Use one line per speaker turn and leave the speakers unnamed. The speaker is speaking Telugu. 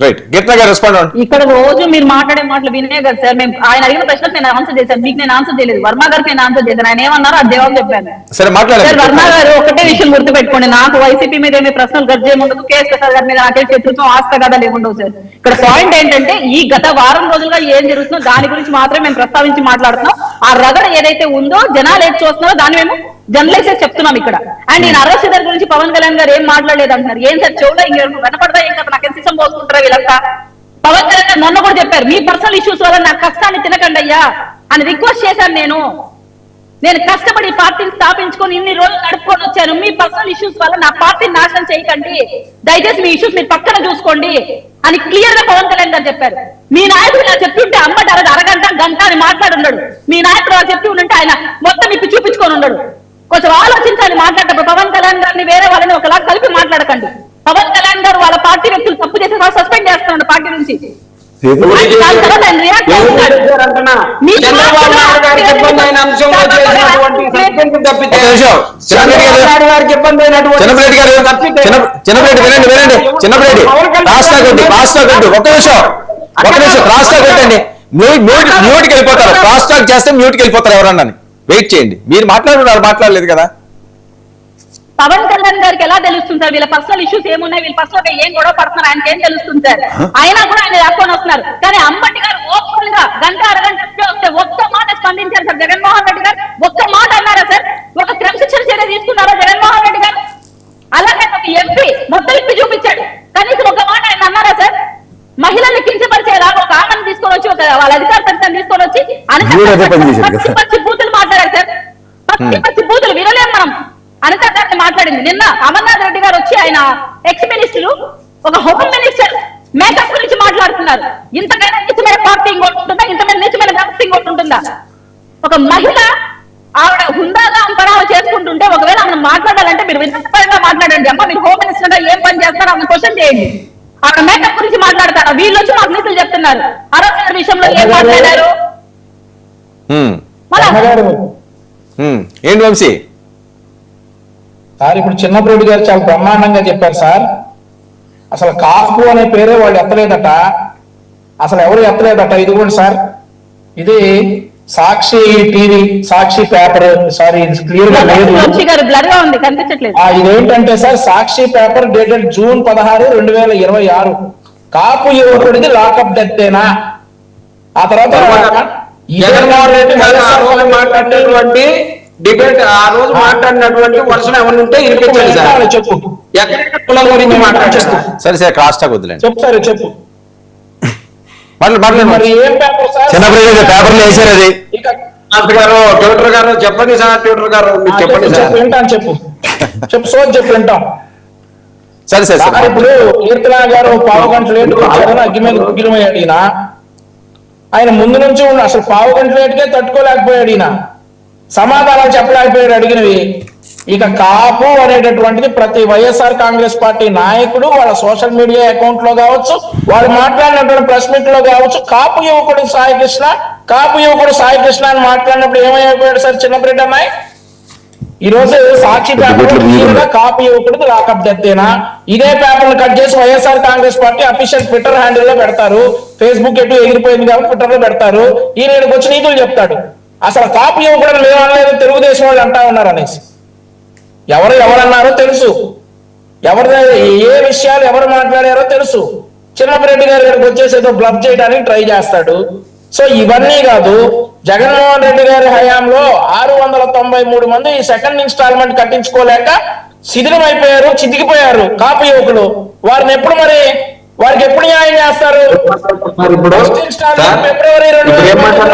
రైట్ గీతా గారు రెస్పాండ్.
ఇక్కడ రోజు మీరు మాట్లాడే మాటలు వినే కదా సార్. మేము ఆయన అడిగిన ప్రశ్నకు నేను ఆన్సర్ చేశాను, మీకు నేను ఆన్సర్ చేయలేదు. వర్మ గారికి నేను ఆన్సర్ చేశాను, ఆయన ఏమన్నారో అది జవాబు చెప్పాను.
సరే మాట్లాడారు.
వర్మ గారు ఒకటే విషయం గుర్తుపెట్టుకోండి, నాకు వైసీపీ మీద ఏమి ప్రశ్నలు గర్జే ఉండదు, కేఎస్ ప్రసాద్ గారి మీద నాకే శత్రుత్వం ఆస్తగదా లేకుండవు సార్. ఇక్కడ పాయింట్ ఏంటంటే ఈ గత వారం రోజులుగా ఏం జరుగుతుందో దాని గురించి మాత్రమే మేము ప్రస్తావించి మాట్లాడుతున్నాం. ఆ రగడ ఏదైతే ఉందో జనాలు ఏది చూస్తున్నారో దాన్ని మేము జర్నలిస్ట్ చెప్తున్నాం ఇక్కడ. అండ్ నేను అరెస్ట్ గురించి పవన్ కళ్యాణ్ గారు ఏం మాట్లాడలేదు అంటున్నారు. ఏం సార్ చెవులో ఇంకెవరు వినపడదా? ఏం కదా నాకు ఎంత పోసుకుంటారా వీళ్ళంతా? పవన్ కళ్యాణ్ గారు మొన్న కూడా చెప్పారు, మీ పర్సనల్ ఇష్యూస్ వల్ల నా కష్టాన్ని తినకండి అయ్యా అని రిక్వెస్ట్ చేశాను. నేను కష్టపడి పార్టీని స్థాపించుకొని ఇన్ని రోజులు నడుపుకొని వచ్చాను. మీ పర్సనల్ ఇష్యూస్ వల్ల నా పార్టీని నాశనం చేయకండి, దయచేసి మీ ఇష్యూస్ మీరు పక్కన చూసుకోండి అని క్లియర్ గా పవన్ కళ్యాణ్ గారు చెప్పారు. మీ నాయకుడు ఇలా చెప్తుంటే అమ్మటి అరగంట గంట అని మాట్లాడున్నాడు. మీ నాయకుడు అలా చెప్తూ ఉంటే ఆయన మొత్తం ఇప్పి చూపించుకొని ఉన్నాడు. కొంచెం ఆలోచించాలి మాట్లాడేటప్పుడు. పవన్ కళ్యాణ్ గారిని వేరే వాళ్ళని ఒకలా కలిపి మాట్లాడకండి. పవన్ కళ్యాణ్ గారు వాళ్ళ పార్టీ వ్యక్తులు తప్పు చేసి సస్పెండ్ చేస్తున్నాడు పార్టీ నుంచి.
మ్యూట్కి వెళ్ళిపోతారు, క్రాస్ టాక్ చేస్తే మ్యూట్కి వెళ్ళిపోతారు ఎవరన్నా. వెయిట్ చేయండి, మీరు మాట్లాడలేదు కదా.
పవన్ కళ్యాణ్ గారికి ఎలా తెలుస్తుంది సార్ వీళ్ళ పర్సనల్ ఇష్యూస్ ఏమున్నాయి, వీళ్ళ పర్సనల్ ఏం గొడవ పడుతున్నారు ఆయనకి ఏం తెలుస్తుంది సార్? అయినా కూడా ఆయన రాసుకొని వస్తున్నారు. కానీ అంబటి గారు ఓపెన్ గా గంట అరగంట వస్తే ఒక్క మాట స్పందించారు సార్. జగన్మోహన్ రెడ్డి గారు ఒక్క మాట అన్నారా సార్? ఒక క్రమశిక్షణ చర్య తీసుకున్నారా జగన్మోహన్ రెడ్డి గారు? అలాగే ఒక ఎంపీ మొత్తం ఇప్పి చూపించాడు, కనీసం ఒక మాట ఆయన అన్నారా సార్? మహిళల్ని కించపరిచేలా ఒక ఆమెను తీసుకొని వచ్చి వాళ్ళ అధికార సంస్థను తీసుకొని వచ్చి పచ్చి బూతులు మాట్లాడారు సార్. పచ్చి బూతులు వినలేం మనం. అనిత గారిని మాట్లాడింది నిన్న. అమర్నాథ్ రెడ్డి గారు వచ్చి ఆయన ఎక్స్ మినిస్టర్ ఒక హోమ్ మినిస్టర్ మేకప్ గురించి మాట్లాడుతున్నారు. ఇంతకైనా నిజమైన పార్టీ ఇంకోటి ఉంటుందా? ఇంతమైన నిజమైన వ్యక్తి ఇంకోటి ఉంటుందా? ఒక మహిళ ఆవిడ హుందాగా అంపరాలు చేసుకుంటుంటే ఒకవేళ ఆమెను మాట్లాడాలంటే మీరు వినపరంగా మాట్లాడండి. అమ్మ మీరు హోమ్ మినిస్టర్ గా ఏం పని చేస్తారో ఆమె క్వశ్చన్ చేయండి. ఆవిడ మేకప్ గురించి మాట్లాడతారు. వీళ్ళు వచ్చి మాకు నీతులు చెప్తున్నారు. ఆరోగ్య విషయంలో ఏం మాట్లాడారు?
ఏంటి వంశీ
సార్ ఇప్పుడు చిన్నప్రెడ్డి గారు చాలా బ్రహ్మాండంగా చెప్పారు సార్. అసలు కాపు అనే పేరే వాళ్ళు ఎత్తలేదట, అసలు ఎవరు ఎత్తలేదట. ఇదిగోండి సార్, ఇది సాక్షి టీవీ, సాక్షి పేపర్. సారీ క్లియర్ గా లేదు, ఇదేంటంటే సార్ సాక్షి పేపర్ డేటెడ్ జూన్ 16, 2026. కాపు యువకుడిది లాకప్ డెత్తేనా? ఆ తర్వాత
జగన్మోహన్ రెడ్డి మాట్లాడినటువంటి డిబేట్ ఆ రోజు మాట్లాడినటువంటి వర్షం ఎవరు ఉంటే వినిపించండి సార్.
చెప్పు,
ఎక్కడెక్కడ కులం గురించి మాట్లాడారు?
సరే సరే క్రాస్ టాక్ వద్దులేండి.
చెప్పు సార్ చెప్పు.
మరి ఏం పేపర్ సార్? పేపర్లు వేసారు అది
గారు ట్విట్టర్ గారు చెప్పండి సార్. ట్విట్టర్ గారు మీరు చెప్పండి సార్.
వింటాను, చెప్పు చెప్పు సో చెప్పు వింటాం.
సరే సరే సార్.
ఇప్పుడు కీర్తన గారు 1/2 గంట లేటుగా వచ్చారని అగ్గి మీద గుగ్గిలమయ్యాడు ఈయన. ఆయన ముందు నుంచి ఉన్న అసలు 1/2 గంట లేటుకే తట్టుకోలేకపోయాడు ఈయన, సమాధానాలు చెప్పలేకపోయాడు అడిగినవి. ఇక కాపు అనేటటువంటిది ప్రతి వైఎస్ఆర్ కాంగ్రెస్ పార్టీ నాయకుడు వాళ్ళ సోషల్ మీడియా అకౌంట్ లో కావచ్చు, వాళ్ళు మాట్లాడినటువంటి ప్రెస్ మీట్ లో కావచ్చు, కాపు యువకుడు సాయి కృష్ణ అని మాట్లాడినప్పుడు ఏమైపోయాడు సార్ చిన్నప్రెడ్డి అమ్మాయి? ఈ రోజు సాక్షి పేపర్ కాపు యువకుడికి లాకప్ డెత్తేనా? ఇదే పేపర్ కట్ చేసి YSR Congress party official Twitter handle లో పెడతారు. ఫేస్బుక్ ఎటు ఎగిరిపోయింది కాబట్టి ట్విట్టర్ లో పెడతారు. ఈయనకి వచ్చి నీతులు చెప్తాడు. అసలు కాపు యువకుడు మేము అనలేదు, తెలుగుదేశం వాళ్ళు అంటా ఉన్నారు అనేసి. ఎవరన్నారో తెలుసు, ఏ విషయాలు ఎవరు మాట్లాడారో తెలుసు. చిన్నప్రెడ్డి గారి దగ్గరికి వచ్చేసి ఏదో బ్లఫ్ చేయడానికి ట్రై చేస్తాడు. సో ఇవన్నీ కాదు, జగన్మోహన్ రెడ్డి గారి హయాంలో 693 మంది ఈ సెకండ్ ఇన్స్టాల్మెంట్ కట్టించుకోలేక శిథిలమైపోయారు, చితికిపోయారు కాపు యువకులు. వారిని వారికి ఎప్పుడు న్యాయం చేస్తారు? ఫిబ్రవరి 2023